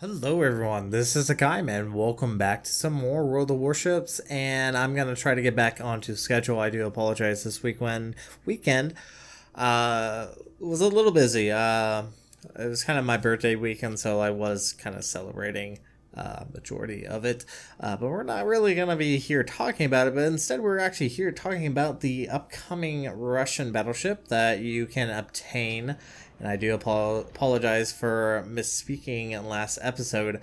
Hello everyone, this is Hakaym and welcome back to some more World of Warships, and I'm going to try to get back onto schedule. I do apologize, this weekend was a little busy. It was kind of my birthday weekend, so I was kind of celebrating majority of it, but we're not really going to be here talking about it, but instead we're actually here talking about the upcoming Russian battleship that you can obtain. And I do apologize for misspeaking in last episode.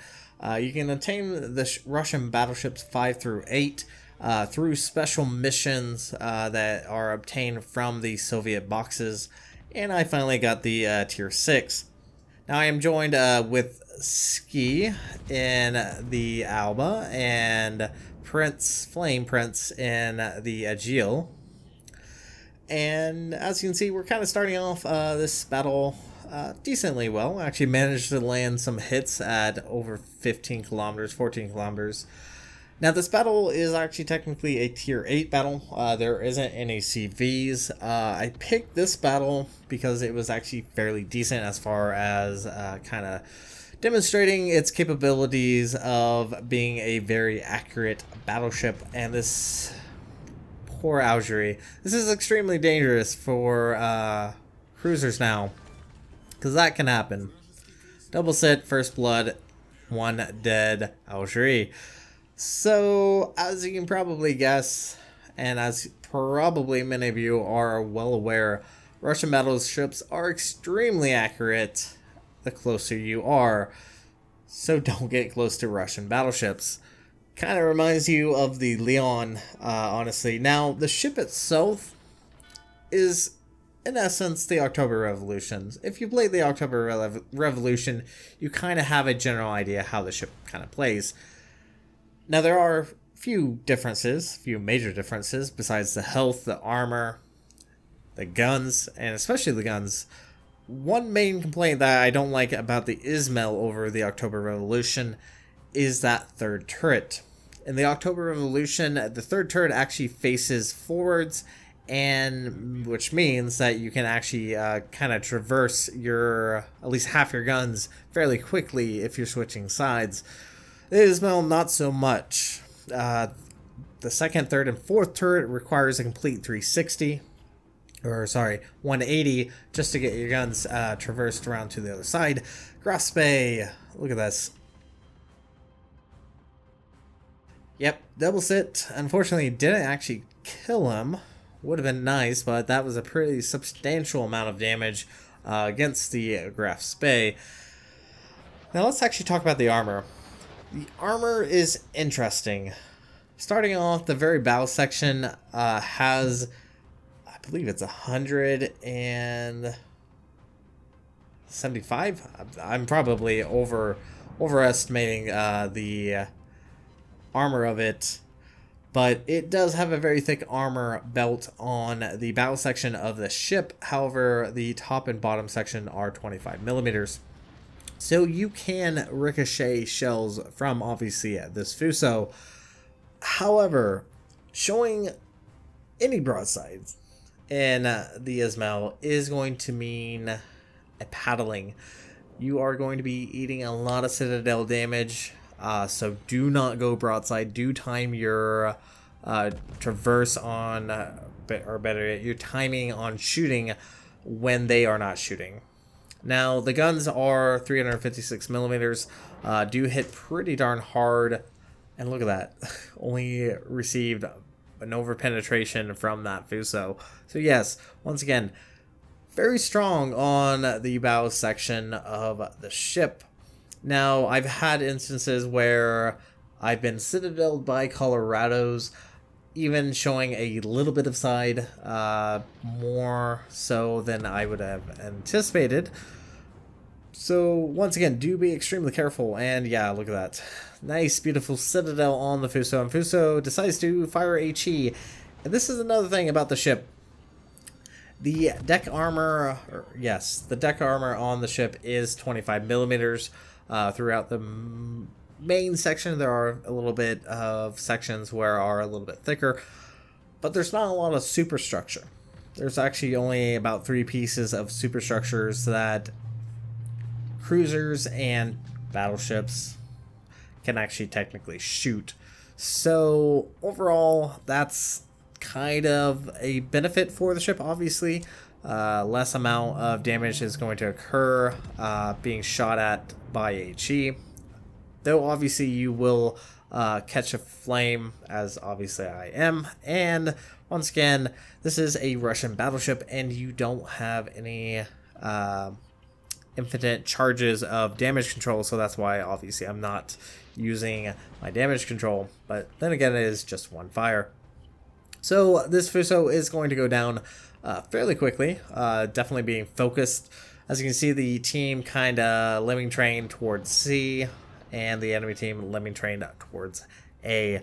You can obtain the Russian battleships 5 through 8 through special missions that are obtained from the Soviet boxes. And I finally got the tier 6. Now I am joined with Ski in the Alba and Flame Prince in the Agile. And as you can see, we're kind of starting off this battle decently well. I actually managed to land some hits at over 15 kilometers, 14 kilometers. Now this battle is actually technically a tier 8 battle. There isn't any CVs. I picked this battle because it was actually fairly decent as far as kind of demonstrating its capabilities of being a very accurate battleship. And this poor Algeria. This is extremely dangerous for cruisers now, because that can happen. Double sit, first blood, one dead Algeria. So, as you can probably guess, and as probably many of you are well aware, Russian battleships are extremely accurate the closer you are. So don't get close to Russian battleships. Kind of reminds you of the Leon, honestly. Now, the ship itself is, in essence, the October Revolution. If you played the October Revolution, you kind of have a general idea how the ship kind of plays. Now, there are few major differences, besides the health, the armor, the guns, and especially the guns. One main complaint that I don't like about the Izmail over the October Revolution is that third turret. In the October Revolution, the third turret actually faces forwards, and which means that you can actually kind of traverse at least half your guns fairly quickly if you're switching sides. The Izmail, not so much. The second, third, and fourth turret requires a complete 360, or sorry, 180, just to get your guns traversed around to the other side. Graspe, look at this. Yep, double sit. Unfortunately, didn't actually kill him. Would have been nice, but that was a pretty substantial amount of damage against the Graf Spey. Now let's actually talk about the armor. The armor is interesting. Starting off, the very bow section has, I believe it's 175. I'm probably overestimating the armor of it, but it does have a very thick armor belt on the bow section of the ship. However, the top and bottom section are 25 millimeters, so you can ricochet shells from obviously this fuso. However, showing any broadsides in the Izmail is going to mean a paddling. You are going to be eating a lot of citadel damage. So do not go broadside. Do time your traverse on, or better yet, your timing on shooting when they are not shooting. Now, the guns are 356 millimeters, do hit pretty darn hard, and look at that, only received an over-penetration from that fuso. So yes, once again, very strong on the bow section of the ship. Now, I've had instances where I've been citadeled by Colorados, even showing a little bit of side, more so than I would have anticipated. So, once again, do be extremely careful, and yeah, look at that. Nice, beautiful citadel on the Fuso, and Fuso decides to fire HE. And this is another thing about the ship. The deck armor, the deck armor on the ship is 25 millimeters. Throughout the main section, there are a little bit of sections where are a little bit thicker, but there's not a lot of superstructure. There's actually only about 3 pieces of superstructures that cruisers and battleships can actually technically shoot. So overall, that's kind of a benefit for the ship, obviously. Less amount of damage is going to occur being shot at by HE. Though obviously you will catch a flame, as obviously I am. And once again, this is a Russian battleship and you don't have any infinite charges of damage control, so that's why obviously I'm not using my damage control. But then again, it is just one fire. So this Fuso is going to go down fairly quickly, definitely being focused. As you can see, the team kind of lemming train towards C, and the enemy team lemming train towards A.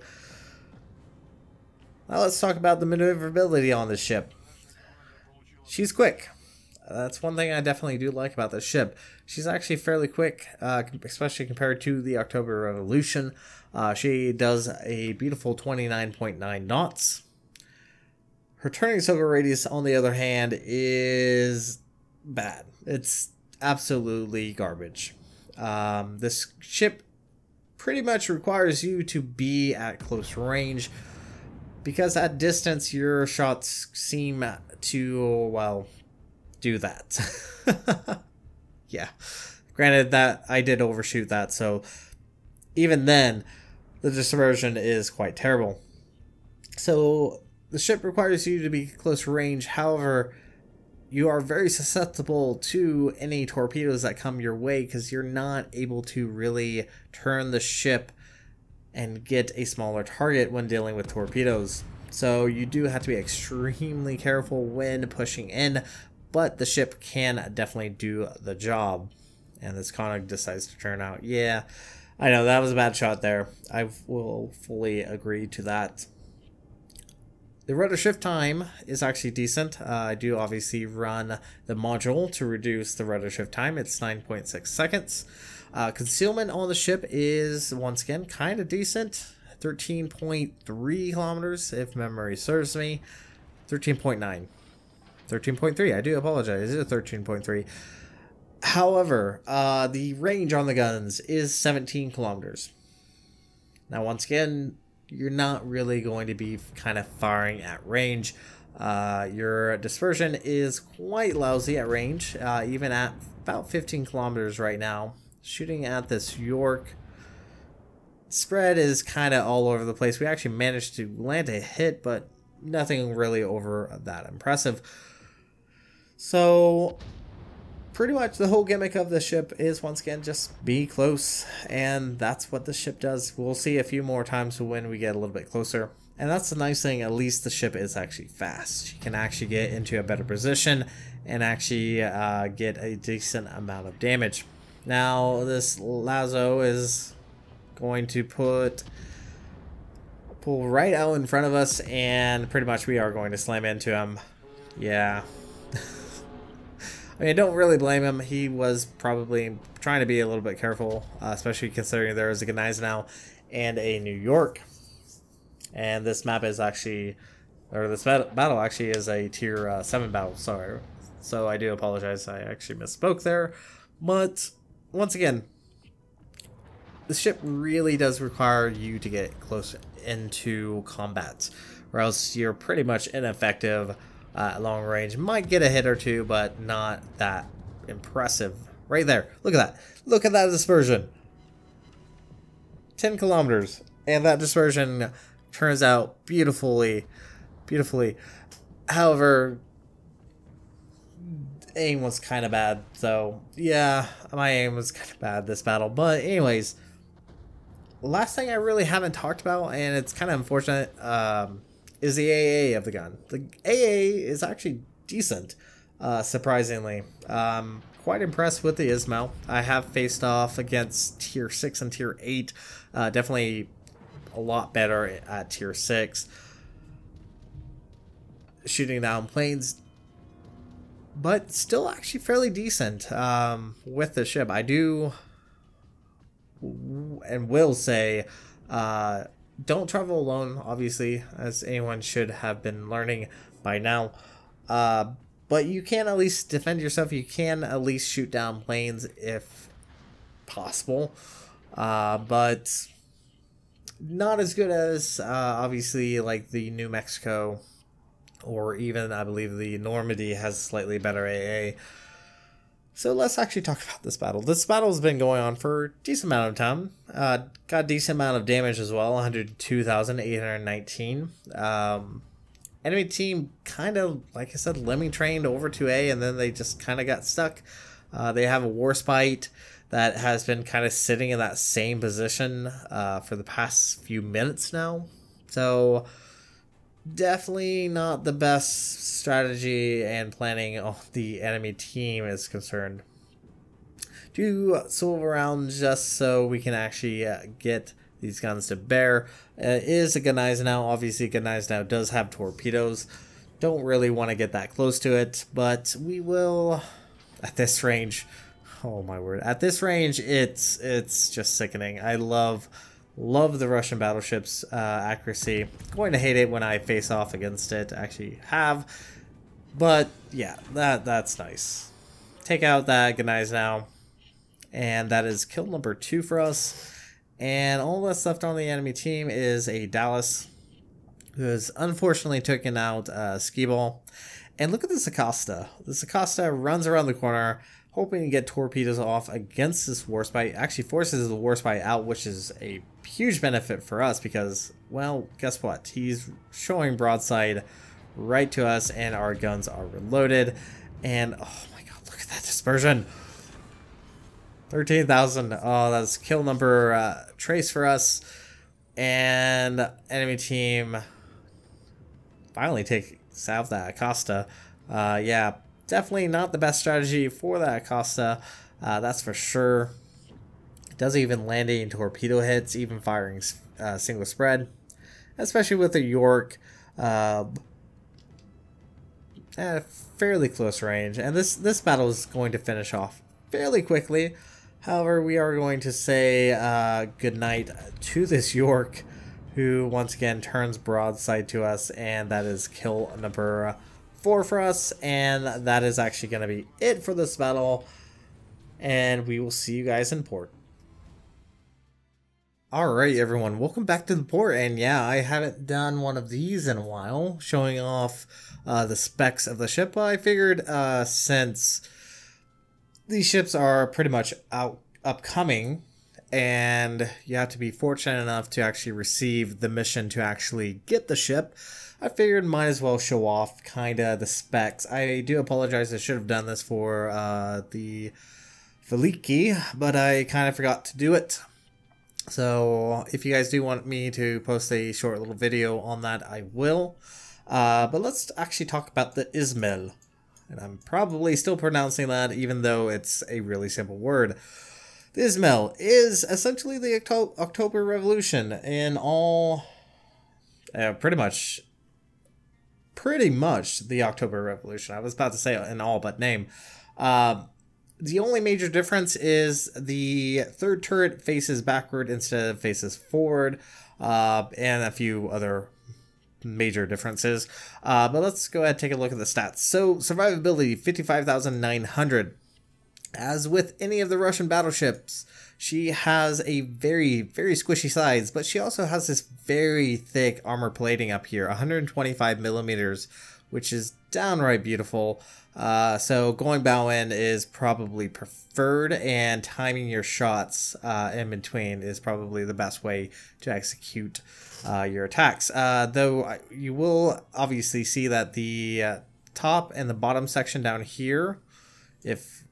Now let's talk about the maneuverability on this ship. She's quick. That's one thing I definitely do like about this ship. She's actually fairly quick, especially compared to the October Revolution. She does a beautiful 29.9 knots. Her turning circle radius, on the other hand, is bad. It's absolutely garbage. This ship pretty much requires you to be at close range, because at distance your shots seem to, well, do that. Yeah, granted that I did overshoot that, so even then the dispersion is quite terrible. So the ship requires you to be close range. However, you are very susceptible to any torpedoes that come your way, because you're not able to really turn the ship and get a smaller target when dealing with torpedoes. So you do have to be extremely careful when pushing in, but the ship can definitely do the job. And this Koenig decides to turn out. Yeah, I know that was a bad shot there. I will fully agree to that. The rudder shift time is actually decent. I do obviously run the module to reduce the rudder shift time. It's 9.6 seconds. Concealment on the ship is, once again, kind of decent. 13.3 kilometers, if memory serves me. 13.9. 13.3, I do apologize. It is 13.3. However, the range on the guns is 17 kilometers. Now, once again, you're not really going to be kind of firing at range. Your dispersion is quite lousy at range, even at about 15 kilometers right now. Shooting at this York, spread is kind of all over the place. We actually managed to land a hit, but nothing really over that impressive. So pretty much the whole gimmick of the ship is, once again, just be close, and that's what the ship does. We'll see a few more times when we get a little bit closer, and that's the nice thing. At least the ship is actually fast. She can actually get into a better position and actually get a decent amount of damage. Now this Lazo is going to pull right out in front of us, and pretty much we are going to slam into him. Yeah. I mean, I don't really blame him. He was probably trying to be a little bit careful, especially considering there is a Gneisenau and a New York. And this map is actually, or this battle actually is a tier 7 battle, sorry. So I do apologize, I actually misspoke there. But once again, the ship really does require you to get close into combat, or else you're pretty much ineffective. Long range, might get a hit or two, but not that impressive. Right there, look at that. Look at that dispersion. 10 kilometers, and that dispersion turns out beautifully. However, aim was kind of bad, so yeah, my aim was kind of bad this battle. But anyways, last thing I really haven't talked about, and it's kind of unfortunate, is the AA of the gun. The AA is actually decent, surprisingly. Quite impressed with the Izmail. I have faced off against tier 6 and tier 8. Definitely a lot better at tier 6. Shooting down planes, but still actually fairly decent with the ship. I do and will say, don't travel alone, obviously, as anyone should have been learning by now. But you can at least defend yourself. You can at least shoot down planes if possible, but not as good as obviously like the New Mexico, or even I believe the Normandy has slightly better AA. So let's actually talk about this battle. This battle has been going on for a decent amount of time. Got a decent amount of damage as well, 102,819. Enemy team kind of, like I said, lemming trained over to A, and then they just kind of got stuck. They have a Warspite that has been kind of sitting in that same position for the past few minutes now. So definitely not the best strategy and planning on the enemy team is concerned. Do swerve around just so we can actually get these guns to bear. Is a Gneisenau. Obviously Gneisenau does have torpedoes. Don't really want to get that close to it, but we will at this range. Oh my word. At this range, it's just sickening. I love the Russian battleships accuracy. Going to hate it when I face off against it. Actually have. But yeah, that's nice. Take out that Gneisenau. And that is kill number 2 for us. And all that's left on the enemy team is a Dallas, who has unfortunately taken out Skee Ball. And look at this Acosta. This Acosta runs around the corner, hoping to get torpedoes off against this Warspite. Actually forces the Warspite out, which is a huge benefit for us because, well, guess what? He's showing broadside right to us, and our guns are reloaded. And, oh my god, look at that dispersion. 13,000. Oh, that's kill number trace for us. And enemy team finally takes out that Acosta. Yeah, definitely not the best strategy for that Acosta. That's for sure. It doesn't even land any torpedo hits, even firing single spread. Especially with the York at a fairly close range. And this battle is going to finish off fairly quickly. However, we are going to say goodnight to this York, who once again turns broadside to us, and that is kill number 4 for us, and that is actually going to be it for this battle, and we will see you guys in port. Alright everyone, welcome back to the port, and yeah, I haven't done one of these in a while, showing off the specs of the ship, but I figured since these ships are pretty much upcoming, and you have to be fortunate enough to actually receive the mission to actually get the ship, I figured might as well show off kind of the specs. I do apologize, I should have done this for the Veliki, but I kind of forgot to do it. So if you guys do want me to post a short little video on that, I will. But let's actually talk about the Izmail. And I'm probably still pronouncing that, even though it's a really simple word. The Izmail is essentially the October Revolution in all, pretty much the October Revolution. I was about to say in all but name. The only major difference is the third turret faces backward instead of faces forward, and a few other major differences. But let's go ahead and take a look at the stats. So survivability 55,900. As with any of the Russian battleships, she has a very squishy sides, but she also has this very thick armor plating up here, 125 millimeters, which is downright beautiful. So going bow end is probably preferred, and timing your shots in between is probably the best way to execute your attacks. Though you will obviously see that the top and the bottom section down here, if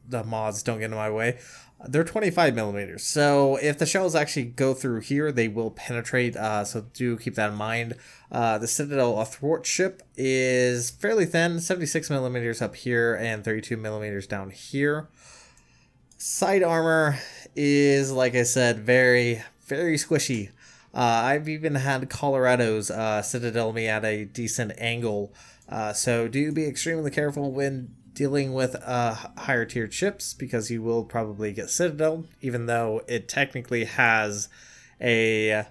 the mods don't get in my way, they're 25 millimeters. So if the shells actually go through here, they will penetrate. So do keep that in mind. The Citadel athwart ship is fairly thin, 76 millimeters up here and 32 millimeters down here. Side armor is, like I said, very squishy. I've even had Colorado's Citadel me at a decent angle. So do be extremely careful when dealing with higher tiered ships, because you will probably get Citadel, even though it technically has a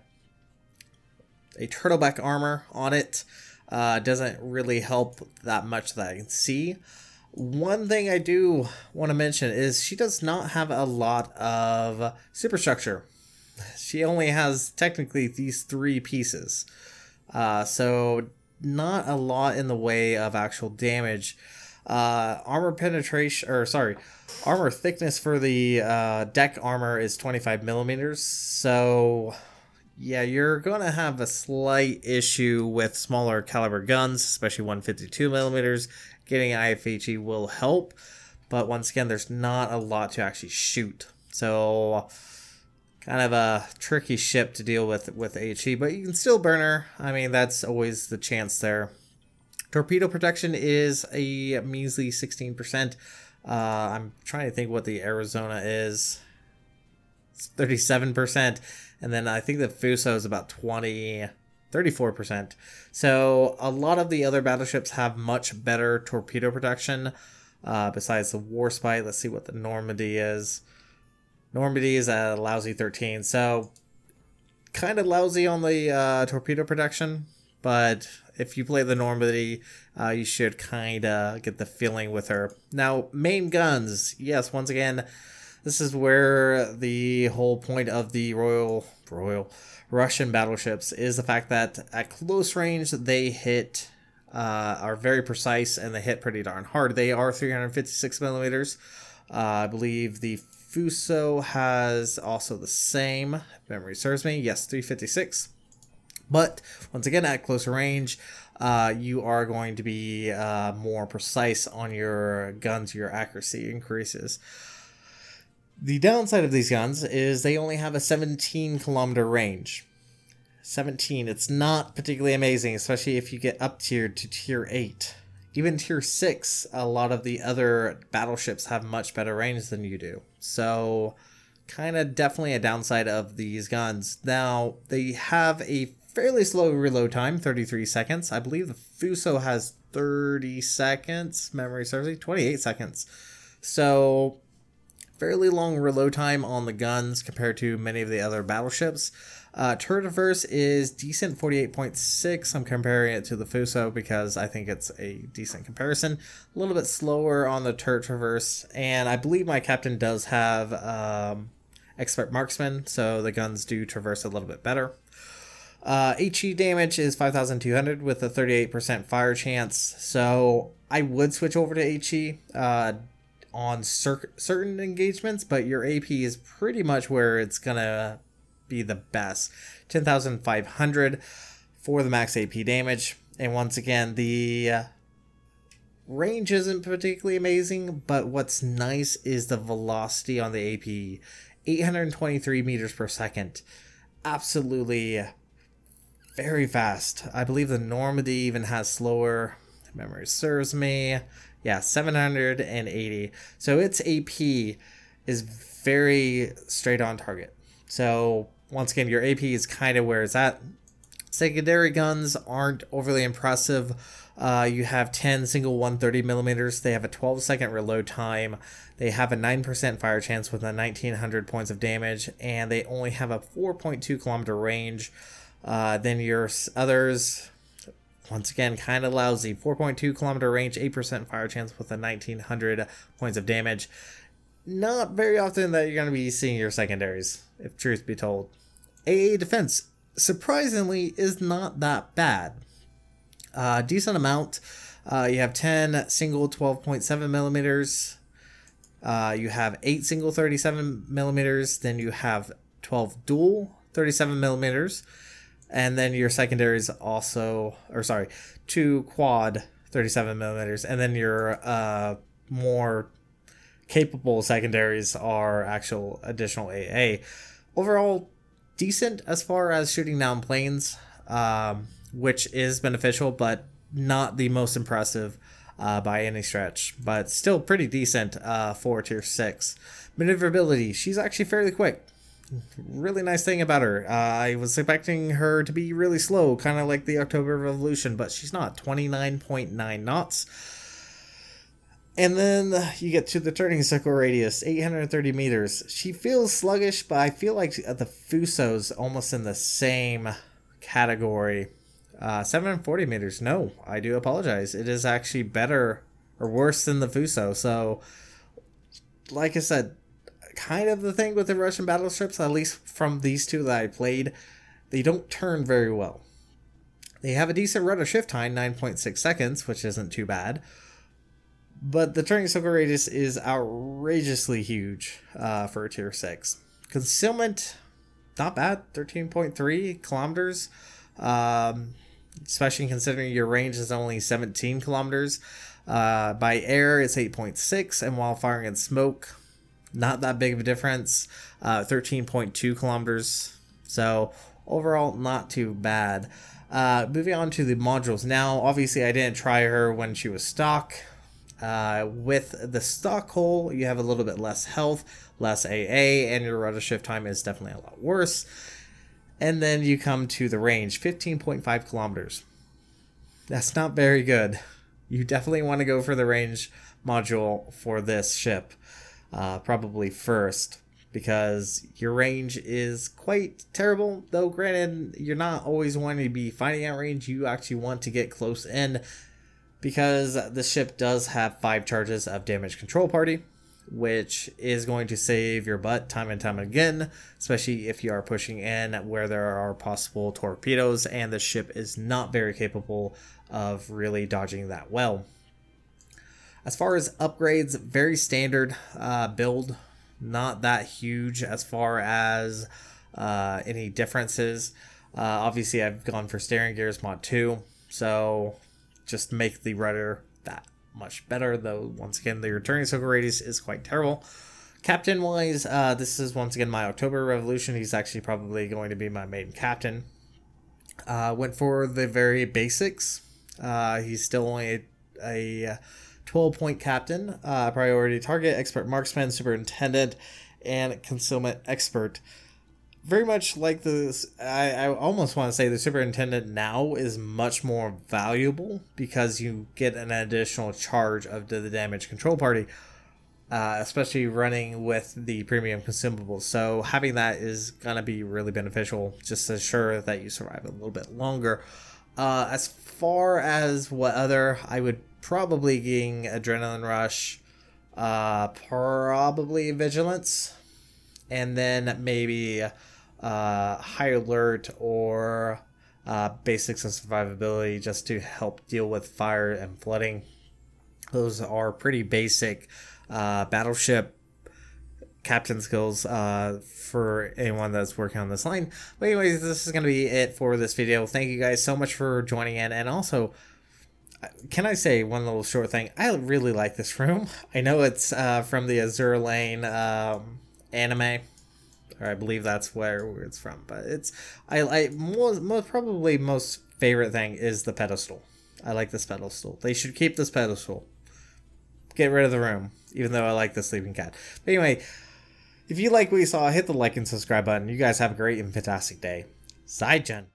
turtleback armor on it. Doesn't really help that much that I can see. One thing I do want to mention is she does not have a lot of superstructure. She only has technically these 3 pieces. So not a lot in the way of actual damage. Armor penetration, or sorry, armor thickness for the deck armor is 25 millimeters. So yeah, you're gonna have a slight issue with smaller caliber guns, especially 152 millimeters. Getting IFHE will help, but once again, there's not a lot to actually shoot. So kind of a tricky ship to deal with HE, but you can still burn her. I mean, that's always the chance there. Torpedo protection is a measly 16%. I'm trying to think what the Arizona is. It's 37%. And then I think the Fuso is about 34%. So a lot of the other battleships have much better torpedo protection. Besides the Warspite, let's see what the Normandy is. Normandy is at a lousy 13. So kind of lousy on the torpedo protection. But if you play the Normandy, you should kind of get the feeling with her. Now, main guns. Yes, once again, this is where the whole point of the Royal Russian battleships is the fact that at close range, they hit, are very precise, and they hit pretty darn hard. They are 356 millimeters. I believe the Fuso has also the same, if memory serves me. Yes, 356. But once again, at closer range, you are going to be more precise on your guns. Your accuracy increases. The downside of these guns is they only have a 17-kilometer range. 17, it's not particularly amazing, especially if you get up tiered to tier 8. Even tier 6, a lot of the other battleships have much better range than you do. So, kind of definitely a downside of these guns. Now, they have a fairly slow reload time, 33 seconds. I believe the Fuso has 30 seconds. Memory serves me, 28 seconds. So, fairly long reload time on the guns compared to many of the other battleships. Turret traverse is decent, 48.6. I'm comparing it to the Fuso because I think it's a decent comparison. A little bit slower on the turret traverse, and I believe my captain does have expert marksman, so the guns do traverse a little bit better. HE damage is 5,200 with a 38% fire chance, so I would switch over to HE on certain engagements, but your AP is pretty much where it's gonna be the best. 10,500 for the max AP damage, and once again, the range isn't particularly amazing, but what's nice is the velocity on the AP. 823 meters per second. Absolutely very fast. I believe the Normandy even has slower, if memory serves me. Yeah, 780. So its AP is very straight on target. So once again, your AP is kind of where it's at. Secondary guns aren't overly impressive. You have 10 single 130 millimeters. They have a 12-second reload time. They have a 9% fire chance with a 1,900 points of damage, and they only have a 4.2 kilometer range. Then your others, once again, kind of lousy. 4.2 kilometer range, 8% fire chance with a 1,900 points of damage. Not very often that you're going to be seeing your secondaries, if truth be told. AA defense, surprisingly, is not that bad. Decent amount. You have 10 single 12.7 millimeters. You have 8 single 37 millimeters. Then you have 12 dual 37 millimeters. And then your secondaries also, or sorry, 2 quad 37 millimeters. And then your more capable secondaries are actual additional AA. Overall, decent as far as shooting down planes, which is beneficial, but not the most impressive by any stretch. But still pretty decent for tier 6. Maneuverability, she's actually fairly quick. Really nice thing about her. I was expecting her to be really slow, kind of like the October Revolution, but she's not. 29.9 knots. And then you get to the turning circle radius, 830 meters. She feels sluggish, but I feel like the Fuso's almost in the same category. 740 meters. No, I do apologize. It is actually better or worse than the Fuso. So, like I said, kind of the thing with the Russian battleships, at least from these two that I played, they don't turn very well. They have a decent rudder shift time, 9.6 seconds, which isn't too bad. But the turning circle radius is outrageously huge for a tier 6. Concealment, not bad, 13.3 kilometers. Especially considering your range is only 17 kilometers. By air, it's 8.6, and while firing in smoke, not that big of a difference, 13.2 kilometers. So overall, not too bad. Moving on to the modules. Now, obviously, I didn't try her when she was stock. With the stock hull, you have a little bit less health, less AA, and your rudder shift time is definitely a lot worse. And then you come to the range, 15.5 kilometers. That's not very good. You definitely want to go for the range module for this ship, probably first, because your range is quite terrible. Though granted, you're not always wanting to be fighting at range. You actually want to get close in, because the ship does have 5 charges of damage control party, which is going to save your butt time and time again, especially if you are pushing in where there are possible torpedoes, and the ship is not very capable of really dodging that well. As far as upgrades, very standard build, not that huge as far as any differences. Obviously, I've gone for steering gears mod 2, so just make the rudder that much better, though once again the returning circle radius is quite terrible. Captain wise, this is once again my October Revolution. He's actually probably going to be my main captain. Went for the very basics. He's still only a 12-point captain. Priority target, expert marksman, superintendent, and concealment expert. Very much like this, I almost want to say the superintendent now is much more valuable because you get an additional charge of the damage control party, especially running with the premium consumables. So having that is going to be really beneficial, just to ensure that you survive a little bit longer. As far as what other, I would probably gain Adrenaline Rush, probably Vigilance, and then maybe High Alert or Basics of Survivability, just to help deal with fire and flooding. Those are pretty basic battleship captain skills for anyone that's working on this line. But anyways, this is going to be it for this video. Thank you guys so much for joining in, and also, can I say one little short thing? I really like this room. I know it's from the Azure Lane anime, or I believe that's where it's from, but it's probably most favorite thing is the pedestal. I like this pedestal. They should keep this pedestal. Get rid of the room, even though I like the sleeping cat. But anyway, if you like what you saw, hit the like and subscribe button. You guys have a great and fantastic day. Side Gen.